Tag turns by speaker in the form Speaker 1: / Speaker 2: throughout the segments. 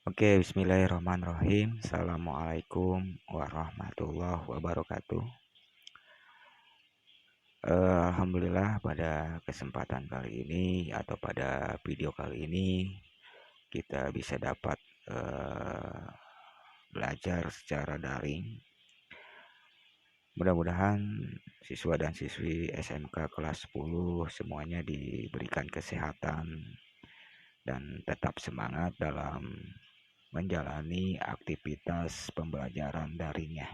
Speaker 1: Oke, bismillahirrahmanirrahim. Assalamualaikum warahmatullahi wabarakatuh. Alhamdulillah pada kesempatan kali ini atau pada video kali ini kita bisa dapat eh, belajar secara daring. Mudah-mudahan siswa dan siswi SMK kelas 10 semuanya diberikan kesehatan dan tetap semangat dalam menjalani aktivitas pembelajaran daringnya.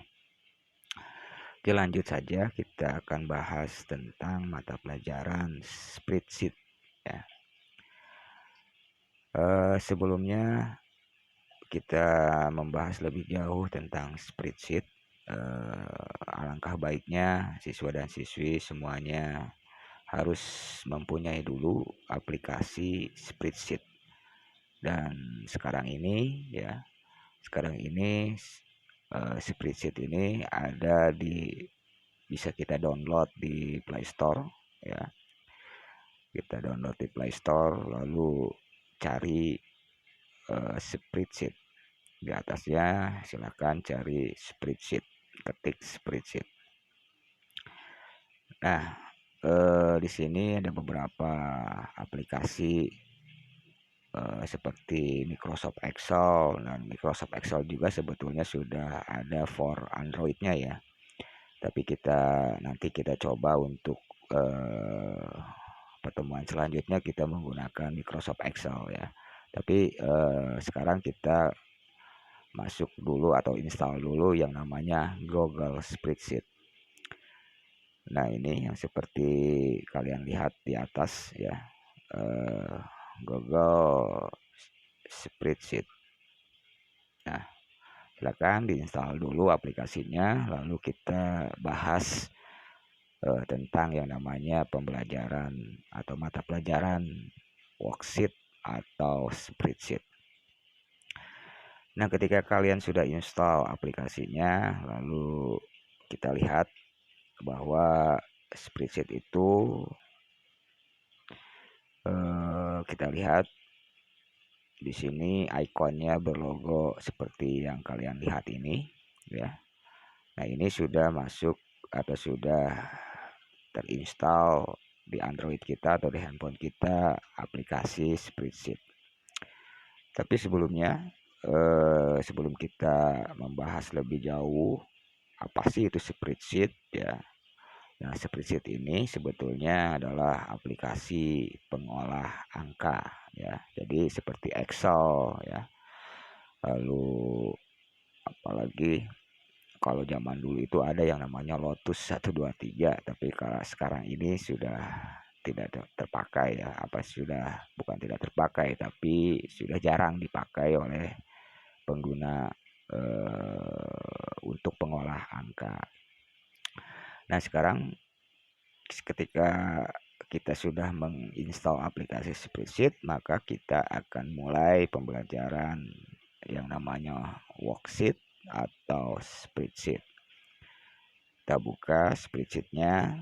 Speaker 1: Oke, lanjut saja, kita akan bahas tentang mata pelajaran spreadsheet ya. Sebelumnya kita membahas lebih jauh tentang spreadsheet. Alangkah baiknya siswa dan siswi semuanya harus mempunyai dulu aplikasi spreadsheet. Dan sekarang ini spreadsheet ini bisa kita download di Play Store ya. Kita download di Play Store lalu cari spreadsheet. Di atasnya silakan cari spreadsheet, ketik spreadsheet. Nah, di sini ada beberapa aplikasi seperti Microsoft Excel, dan Microsoft Excel juga sebetulnya sudah ada for Android-nya ya. Tapi nanti kita coba untuk pertemuan selanjutnya kita menggunakan Microsoft Excel ya. Tapi sekarang kita masuk dulu atau install dulu yang namanya Google Spreadsheet. Nah, ini yang seperti kalian lihat di atas ya, Google Spreadsheet. Nah, silakan diinstal dulu aplikasinya, lalu kita bahas tentang yang namanya pembelajaran atau mata pelajaran worksheet atau spreadsheet. Nah, ketika kalian sudah install aplikasinya, lalu kita lihat bahwa spreadsheet itu kita lihat di sini ikonnya berlogo seperti yang kalian lihat ini ya. Nah, ini sudah masuk atau sudah terinstall di Android kita atau di handphone kita aplikasi spreadsheet. Tapi sebelum kita membahas lebih jauh apa sih itu spreadsheet ya. Nah, spreadsheet ini sebetulnya adalah aplikasi pengolah angka ya. Jadi seperti Excel ya. Lalu apalagi kalau zaman dulu itu ada yang namanya Lotus 123, tapi kalau sekarang ini sudah tidak terpakai ya. Bukan tidak terpakai, tapi sudah jarang dipakai oleh pengguna untuk pengolah angka. Nah, sekarang ketika kita sudah menginstal aplikasi spreadsheet, maka kita akan mulai pembelajaran yang namanya worksheet atau spreadsheet. Kita buka spreadsheetnya.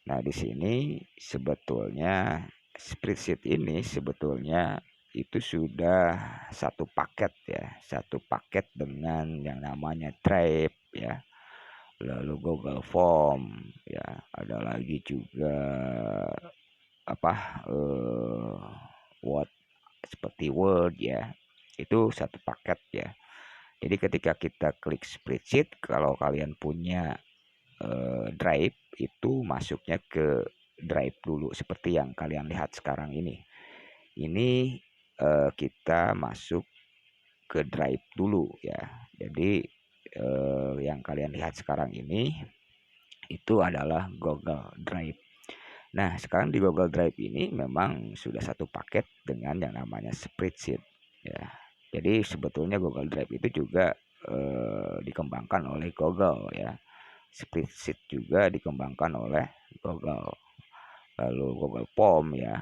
Speaker 1: Nah, di sini sebetulnya spreadsheet ini sebetulnya itu sudah satu paket ya, satu paket dengan yang namanya Drive ya, lalu Google Form ya, ada lagi juga eh, Word, seperti Word ya, itu satu paket ya. Jadi ketika kita klik spreadsheet, kalau kalian punya Drive, itu masuknya ke Drive dulu seperti yang kalian lihat sekarang ini. Ini kita masuk ke Drive dulu ya. Jadi yang kalian lihat sekarang ini itu adalah Google Drive. Nah, sekarang di Google Drive ini memang sudah satu paket dengan yang namanya spreadsheet ya. Jadi sebetulnya Google Drive itu juga dikembangkan oleh Google ya. Spreadsheet juga dikembangkan oleh Google. Lalu Google Form ya,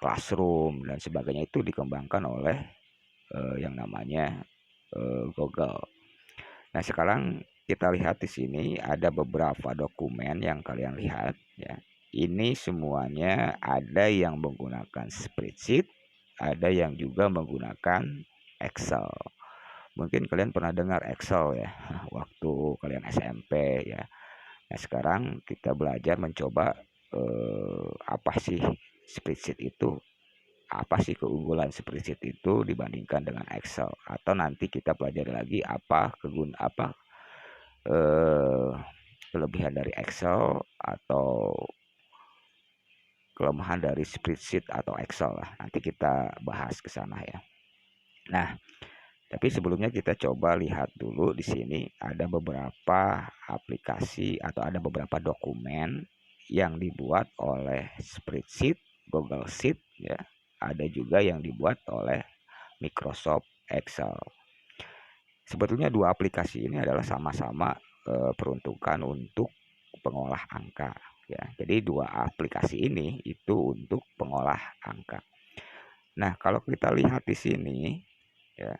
Speaker 1: Classroom dan sebagainya itu dikembangkan oleh yang namanya Google. Nah, sekarang kita lihat di sini ada beberapa dokumen yang kalian lihat ya. Ini semuanya ada yang menggunakan spreadsheet, ada yang juga menggunakan Excel. Mungkin kalian pernah dengar Excel ya, waktu kalian SMP ya. Nah, sekarang kita belajar mencoba apa sih spreadsheet itu, apa sih keunggulan spreadsheet itu dibandingkan dengan Excel, atau nanti kita pelajari lagi apa eh, kelebihan dari Excel atau kelemahan dari spreadsheet atau Excel lah. Nanti kita bahas ke sana ya. Nah, tapi sebelumnya kita coba lihat dulu di sini ada beberapa aplikasi atau ada beberapa dokumen yang dibuat oleh spreadsheet, Google Sheet ya. Ada juga yang dibuat oleh Microsoft Excel. Sebetulnya dua aplikasi ini adalah sama-sama peruntukan untuk pengolah angka ya. Jadi dua aplikasi ini itu untuk pengolah angka. Nah, kalau kita lihat di sini ya.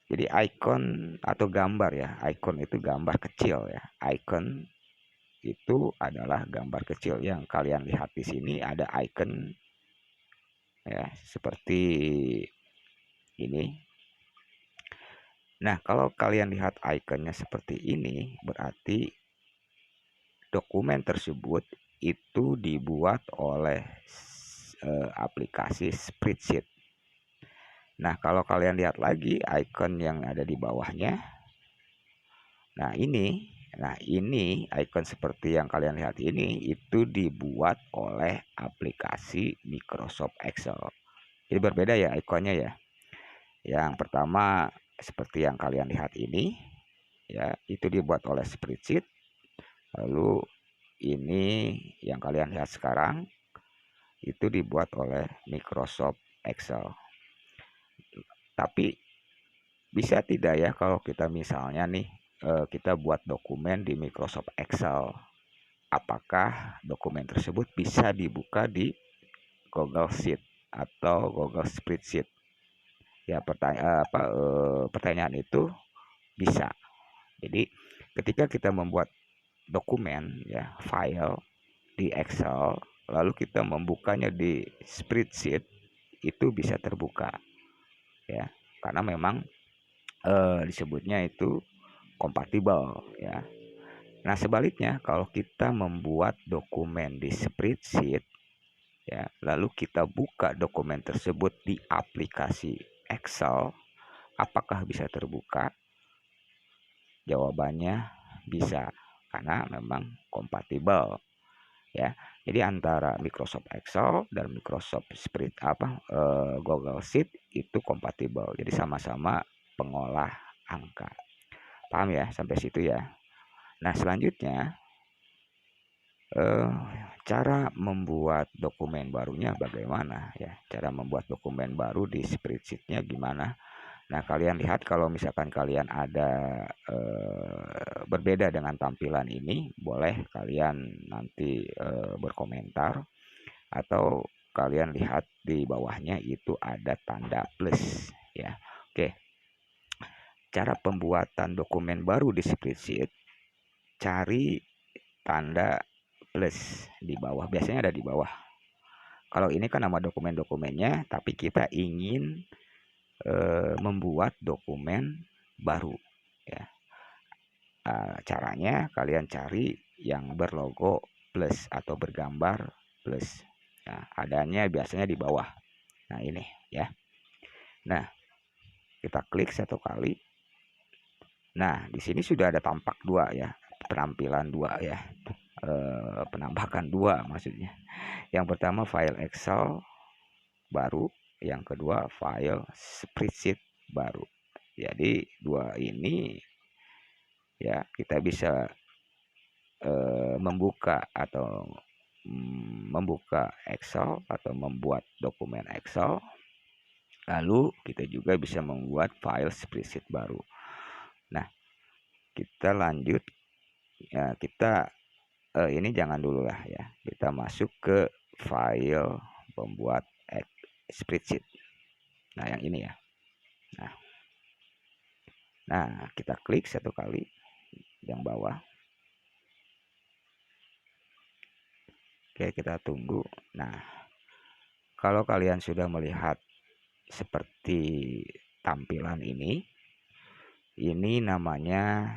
Speaker 1: Jadi icon atau gambar ya, icon itu gambar kecil ya. Icon itu adalah gambar kecil yang kalian lihat di sini ada icon ya seperti ini. Nah, kalau kalian lihat ikonnya seperti ini, berarti dokumen tersebut itu dibuat oleh aplikasi spreadsheet. Nah, kalau kalian lihat lagi icon yang ada di bawahnya, nah ini icon seperti yang kalian lihat ini itu dibuat oleh aplikasi Microsoft Excel. Jadi berbeda ya ikonnya ya. Yang pertama seperti yang kalian lihat ini ya, itu dibuat oleh spreadsheet. Lalu ini yang kalian lihat sekarang itu dibuat oleh Microsoft Excel. Tapi bisa tidak ya kalau kita misalnya nih kita buat dokumen di Microsoft Excel, apakah dokumen tersebut bisa dibuka di Google Sheet atau Google Spreadsheet? Ya pertanyaan itu bisa. Jadi ketika kita membuat dokumen ya, file di Excel, lalu kita membukanya di spreadsheet, itu bisa terbuka ya, karena memang disebutnya itu kompatibel ya. Nah, sebaliknya kalau kita membuat dokumen di spreadsheet ya, lalu kita buka dokumen tersebut di aplikasi Excel, apakah bisa terbuka? Jawabannya bisa, karena memang kompatibel ya. Jadi antara Microsoft Excel dan Microsoft Google Sheet itu kompatibel. Jadi sama-sama pengolah angka. Paham ya sampai situ ya? Nah, selanjutnya eh, cara membuat dokumen barunya bagaimana ya? Cara membuat dokumen baru di spreadsheet-nya gimana? Nah, kalian lihat kalau misalkan kalian ada berbeda dengan tampilan ini, boleh kalian nanti berkomentar, atau kalian lihat di bawahnya itu ada tanda plus ya. Oke. Cara pembuatan dokumen baru di spreadsheet, cari tanda plus di bawah. Biasanya ada di bawah. Kalau ini kan nama dokumen-dokumennya, tapi kita ingin membuat dokumen baru ya. Caranya kalian cari yang berlogo plus atau bergambar plus. Nah, adanya biasanya di bawah. Nah, ini ya. Nah, kita klik satu kali. Nah, di sini sudah ada tampak dua ya, penampilan dua ya, penampakan dua maksudnya. Yang pertama file Excel baru, yang kedua file spreadsheet baru. Jadi dua ini ya kita bisa membuka atau membuka Excel atau membuat dokumen Excel. Lalu kita juga bisa membuat file spreadsheet baru. Nah, kita lanjut ya, kita ini jangan dulu lah ya. Kita masuk ke file pembuat spreadsheet. Nah, yang ini ya. Nah, kita klik satu kali yang bawah. Oke, kita tunggu. Nah, Kalau kalian sudah melihat seperti tampilan ini namanya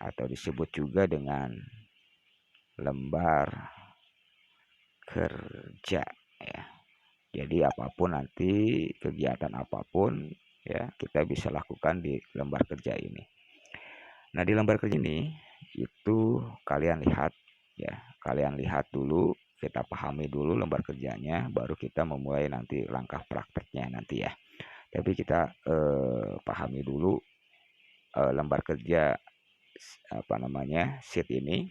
Speaker 1: atau disebut juga dengan lembar kerja ya. Jadi apapun nanti, kegiatan apapun ya, kita bisa lakukan di lembar kerja ini. Nah, di lembar kerja ini itu kalian lihat ya, kalian lihat dulu, kita pahami dulu lembar kerjanya, baru kita memulai nanti langkah prakteknya nanti ya. Tapi kita pahami dulu lembar kerja apa namanya sheet ini.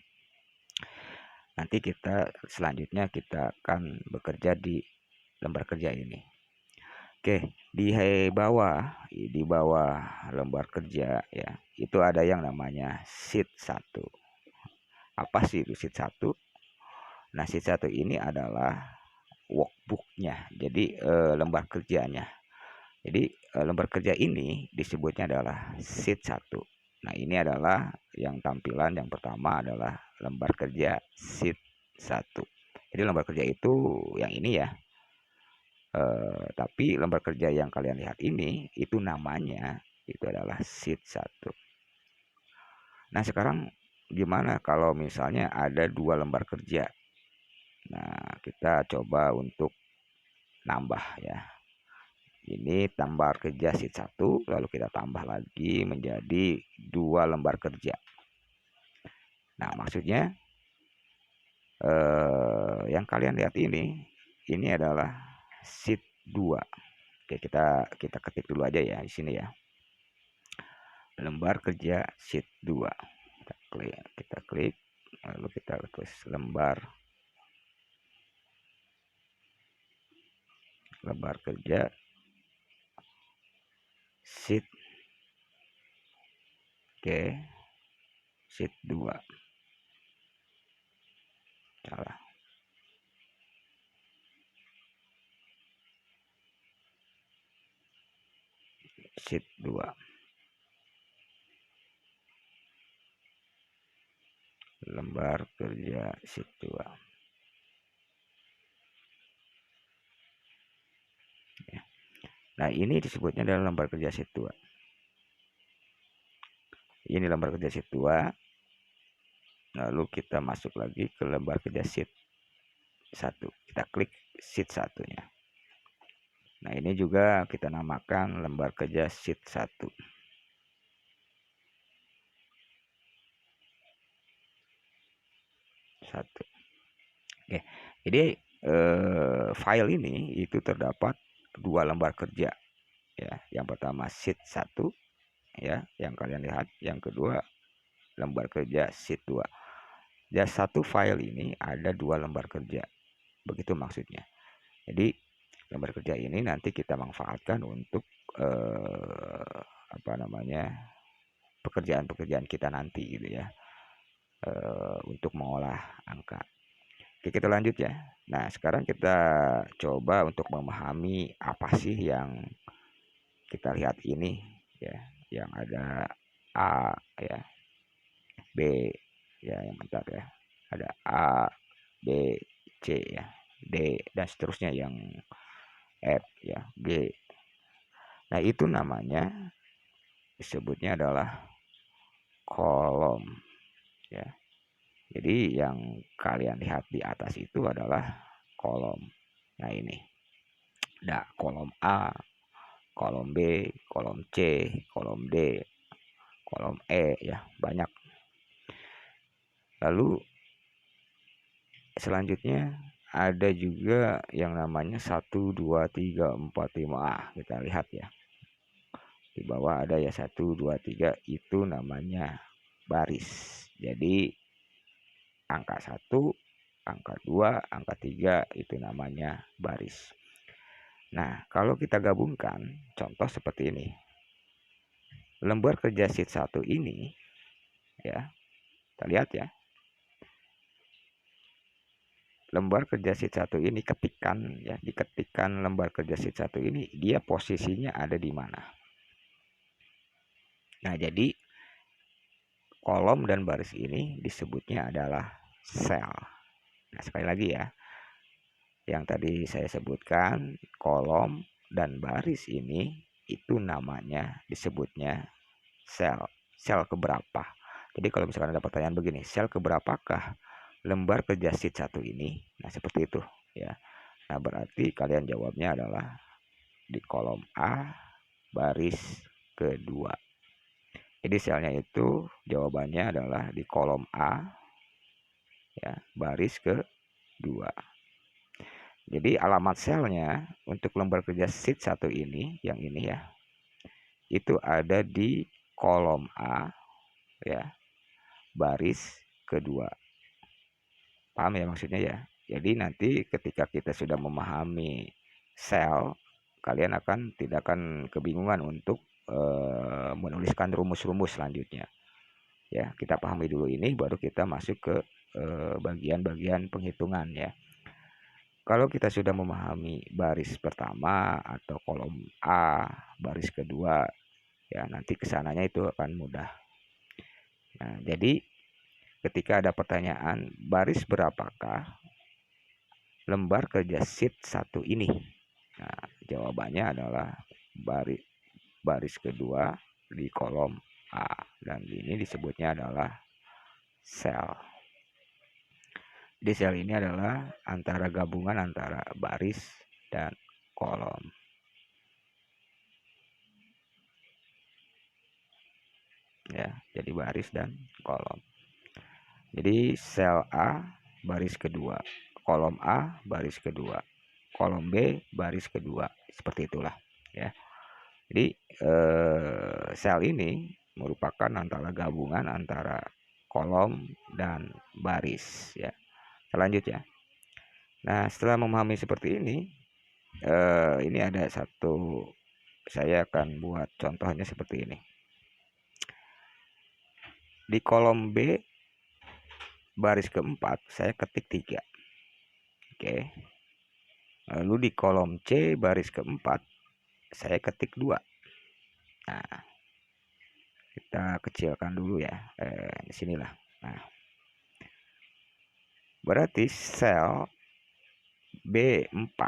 Speaker 1: Nanti kita selanjutnya kita akan bekerja di lembar kerja ini. Oke, di bawah lembar kerja ya, itu ada yang namanya sheet 1. Apa sih itu sheet 1? Nah, sheet 1 ini adalah workbooknya. Jadi lembar kerjanya. Jadi lembar kerja ini disebutnya adalah sheet 1. Nah, ini adalah yang tampilan yang pertama adalah lembar kerja sheet 1. Jadi lembar kerja itu yang ini ya. Tapi lembar kerja yang kalian lihat ini itu namanya itu adalah sheet 1. Nah, sekarang gimana kalau misalnya ada 2 lembar kerja? Nah, kita coba untuk nambah ya. Ini lembar kerja sheet 1, lalu kita tambah lagi menjadi 2 lembar kerja. Nah, maksudnya yang kalian lihat ini adalah sheet 2. Oke, kita ketik dulu aja ya di sini ya. Lembar kerja sheet 2. Kita klik lalu kita tulis lembar kerja sheet sheet 2. Salah. Sheet 2. Lembar kerja sheet 2. Ya. Nah, ini disebutnya adalah lembar kerja sheet 2. Ini lembar kerja sheet 2. Lalu kita masuk lagi ke lembar kerja sheet 1. Kita klik sheet 1-nya. Nah, ini juga kita namakan lembar kerja sheet 1. Oke. Jadi file ini itu terdapat 2 lembar kerja ya. Yang pertama sheet 1 ya, yang kalian lihat. Yang kedua lembar kerja sheet 2. Ya, satu file ini ada 2 lembar kerja. Begitu maksudnya. Jadi lembar kerja ini nanti kita manfaatkan untuk pekerjaan-pekerjaan kita nanti gitu ya. Untuk mengolah angka. Oke, kita lanjut ya. Nah, sekarang kita coba untuk memahami apa sih yang kita lihat ini ya, yang ada A ya, B ya, yang bentar ya. Ada A, B, C ya, D dan seterusnya yang F ya, G. Nah, itu namanya disebutnya adalah kolom ya. Jadi yang kalian lihat di atas itu adalah kolom. Nah, ini ada kolom A, kolom B, kolom C, kolom D, kolom E ya, banyak. Lalu selanjutnya ada juga yang namanya 1, 2, 3, 4, 5. Kita lihat ya. Di bawah ada ya 1, 2, 3, itu namanya baris. Jadi angka 1, angka 2, angka 3 itu namanya baris. Nah, kalau kita gabungkan contoh seperti ini. Lembar kerja sheet 1 ini ya. Kita lihat ya. Lembar kerja sheet 1 ini diketikkan lembar kerja sheet 1 ini, dia posisinya ada di mana. Nah, jadi kolom dan baris ini disebutnya adalah sel. Nah, sekali lagi ya. yang tadi saya sebutkan, kolom dan baris ini itu namanya disebutnya sel. Sel keberapa? Jadi kalau misalkan ada pertanyaan begini, sel keberapakah lembar kerja sheet 1 ini? Nah, seperti itu ya. Nah, berarti kalian jawabnya adalah di kolom A baris kedua. Jadi selnya itu jawabannya adalah di kolom A ya, baris kedua. Jadi alamat selnya untuk lembar kerja sheet 1 ini, yang ini ya, itu ada di kolom A ya, baris kedua. Paham ya maksudnya ya? Jadi nanti ketika kita sudah memahami sel, kalian tidak akan kebingungan untuk menuliskan rumus-rumus selanjutnya. Ya, kita pahami dulu ini, baru kita masuk ke bagian-bagian penghitungan ya. Kalau kita sudah memahami baris pertama atau kolom A, baris kedua, ya nanti kesananya itu akan mudah. Nah, jadi ketika ada pertanyaan baris berapakah lembar kerja sheet 1 ini? Nah, jawabannya adalah baris kedua di kolom A, dan ini disebutnya adalah sel. Jadi sel ini adalah antara gabungan antara baris dan kolom. Ya, jadi baris dan kolom. Jadi sel A baris kedua, kolom A baris kedua, kolom B baris kedua, seperti itulah ya. Jadi sel ini merupakan antara gabungan antara kolom dan baris ya. Selanjutnya, nah setelah memahami seperti ini ada satu, saya akan buat contohnya seperti ini. Di kolom B baris keempat saya ketik 3. Oke. Lalu di kolom C baris keempat saya ketik 2. Nah, kita kecilkan dulu ya. Di sinilah. Nah, berarti sel B4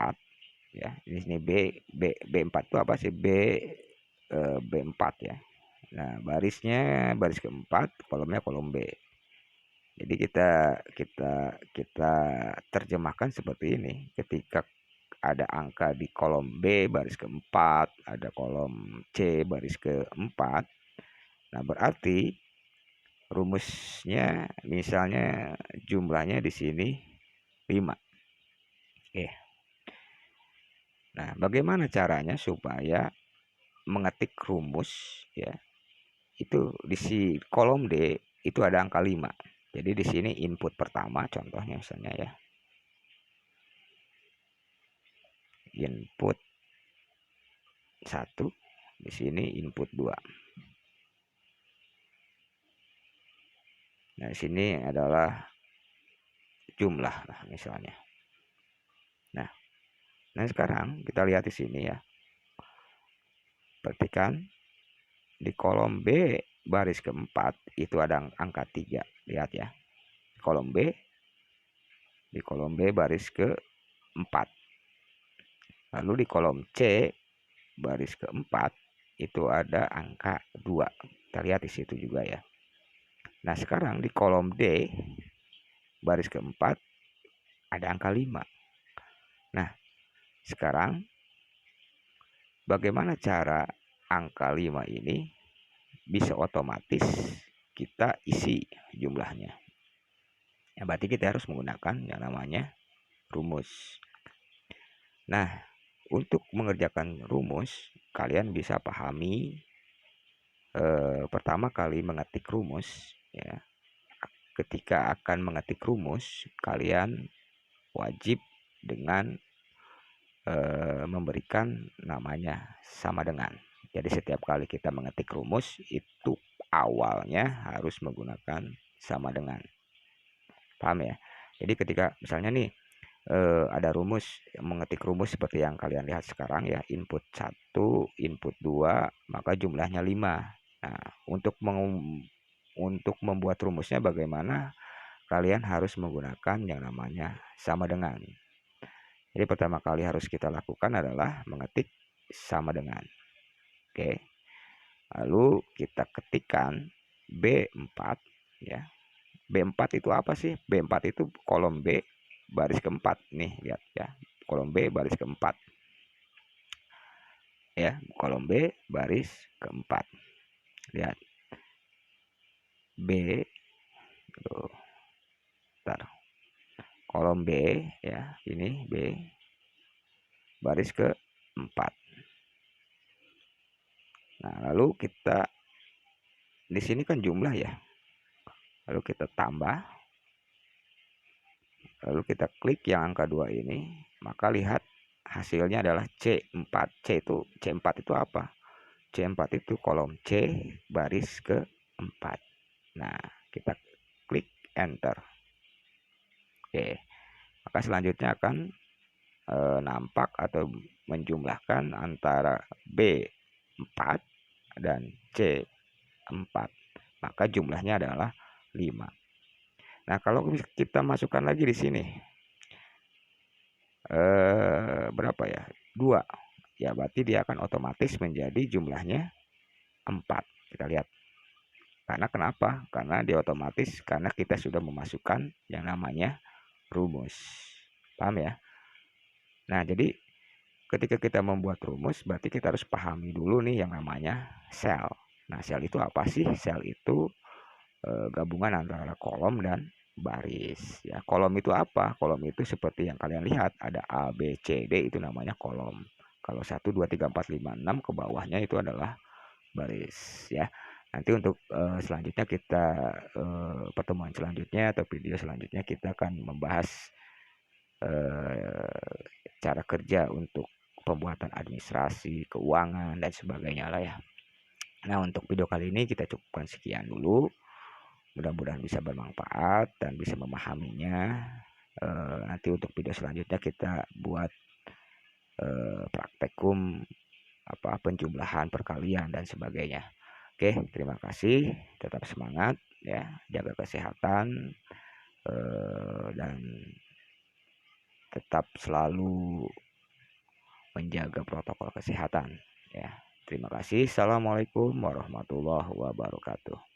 Speaker 1: ya. Di sini B4 itu apa sih? B4 ya. Nah, barisnya baris keempat, kolomnya kolom B. Jadi kita terjemahkan seperti ini. Ketika ada angka di kolom B baris keempat, ada kolom C baris keempat. Nah, berarti rumusnya misalnya jumlahnya di sini 5. Oke. Nah, bagaimana caranya supaya mengetik rumus ya? Itu di kolom D itu ada angka 5. Jadi di sini input pertama contohnya misalnya ya. Input 1, di sini input 2. Nah, di sini adalah jumlah lah misalnya. Nah, sekarang kita lihat di sini ya. Perhatikan di kolom B baris keempat itu ada angka 3. Lihat ya. Di kolom B baris keempat. Lalu di kolom C baris keempat itu ada angka 2. Kita lihat di situ juga ya. Nah, sekarang di kolom D baris keempat ada angka 5. Nah, sekarang bagaimana cara angka 5 ini bisa otomatis kita isi jumlahnya? Ya, berarti kita harus menggunakan yang namanya rumus. Nah, untuk mengerjakan rumus, kalian bisa pahami pertama kali mengetik rumus ya. Ketika akan mengetik rumus, kalian wajib dengan memberikan namanya sama dengan. Jadi setiap kali kita mengetik rumus itu awalnya harus menggunakan sama dengan. Paham ya? Jadi ketika misalnya nih ada rumus, mengetik rumus seperti yang kalian lihat sekarang ya, input 1, input 2, maka jumlahnya 5. Nah, untuk membuat rumusnya bagaimana? Kalian harus menggunakan yang namanya sama dengan. Jadi pertama kali harus kita lakukan adalah mengetik sama dengan. Oke. Lalu kita ketikkan B4 ya. B4 itu apa sih? B4 itu kolom B baris keempat. Nih, lihat ya. Kolom B baris keempat. Ya, kolom B baris keempat. Lihat. B tuh. Bentar. Kolom B ya, ini B baris keempat. Nah, lalu kita di sini kan jumlah ya. Lalu kita tambah. Lalu kita klik yang angka 2 ini, maka lihat hasilnya adalah C4. C4 itu apa? C4 itu kolom C baris keempat. Nah, kita klik enter. Oke. Maka selanjutnya akan nampak atau menjumlahkan antara B4 dan C4. Maka jumlahnya adalah 5. Nah, kalau kita masukkan lagi di sini berapa ya? 2. Ya, berarti dia akan otomatis menjadi jumlahnya 4. Kita lihat. Karena kenapa? Karena dia otomatis karena kita sudah memasukkan yang namanya rumus. Paham ya? Nah, jadi ketika kita membuat rumus berarti kita harus pahami dulu nih yang namanya sel. Nah, sel itu apa sih? Sel itu gabungan antara kolom dan baris ya. Kolom itu apa? Kolom itu seperti yang kalian lihat ada A, B, C, D, itu namanya kolom. Kalau 1, 2, 3, 4, 5, 6 ke bawahnya itu adalah baris ya. Nanti untuk selanjutnya kita pertemuan selanjutnya atau video selanjutnya kita akan membahas cara kerja untuk pembuatan administrasi, keuangan dan sebagainya lah ya. Nah, untuk video kali ini kita cukupkan sekian dulu. Mudah-mudahan bisa bermanfaat dan bisa memahaminya. Nanti untuk video selanjutnya kita buat praktekum penjumlahan, perkalian dan sebagainya. Oke, terima kasih. Tetap semangat ya, jaga kesehatan dan tetap selalu menjaga protokol kesehatan ya. Terima kasih. Assalamualaikum warahmatullahi wabarakatuh.